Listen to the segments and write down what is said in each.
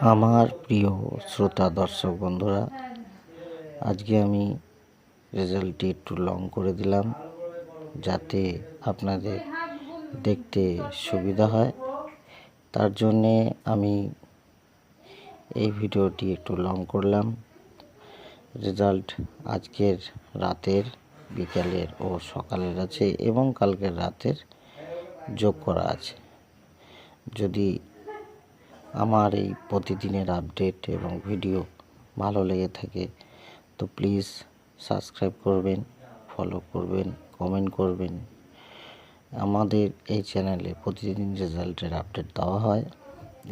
আমার প্রিয় শ্রোতা দর্শক বন্ধুরা, আজকে আমি রেজাল্টটি একটু লং করে দিলাম যাতে আপনাদের দেখতে সুবিধা হয়। তার জন্যে আমি এই ভিডিওটি একটু লং করলাম। রেজাল্ট আজকের রাতের, বিকালের ও সকালের আছে এবং কালকের রাতের যোগ করা আছে। যদি আমার এই প্রতিদিনের আপডেট এবং ভিডিও ভালো লেগে থাকে তো প্লিজ সাবস্ক্রাইব করবেন, ফলো করবেন, কমেন্ট করবেন। আমাদের এই চ্যানেলে প্রতিদিন রেজাল্টের আপডেট দেওয়া হয়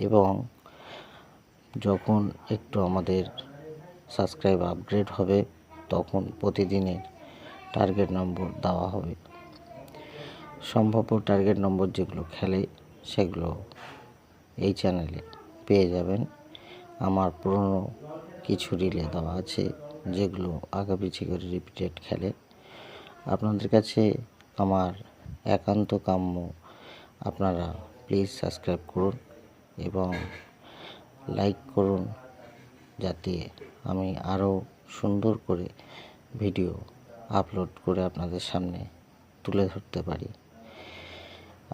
এবং যখন একটু আমাদের সাবস্ক্রাইব আপগ্রেড হবে তখন প্রতিদিনের টার্গেট নম্বর দেওয়া হবে। সম্ভাব্য টার্গেট নম্বর যেগুলো খেলে সেগুলো এই চ্যানেলে পেয়ে যাবেন। আমার পুরনো কিছু রিলে দেওয়া আছে যেগুলো আগাপিছি করে রিপিটেড খেলে। আপনাদের কাছে আমার একান্ত কাম্য আপনারা প্লিজ সাবস্ক্রাইব করুন এবং লাইক করুন যাতে আমি আরও সুন্দর করে ভিডিও আপলোড করে আপনাদের সামনে তুলে ধরতে পারি।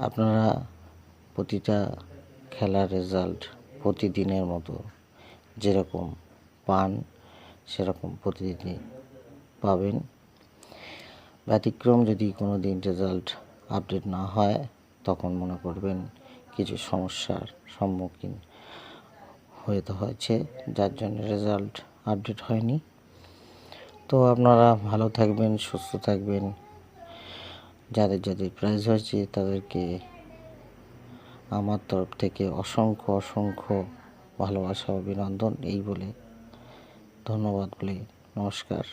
আপনারা প্রতিটা খেলার রেজাল্ট প্রতিদিনের মতো যেরকম পান সেরকম প্রতিদিনই পাবেন। ব্যতিক্রম যদি কোনো দিন রেজাল্ট আপডেট না হয় তখন মনে করবেন কিছু সমস্যার সম্মুখীন হতে হয়েছে, যার জন্য রেজাল্ট আপডেট হয়নি। তো আপনারা ভালো থাকবেন, সুস্থ থাকবেন। যাদের যাদের প্রাইজ হয়েছে তাদেরকে আমার তরফ থেকে অসংখ্য অসংখ্য ভালোবাসা অভিনন্দন এই বলে ধন্যবাদ বলে নমস্কার।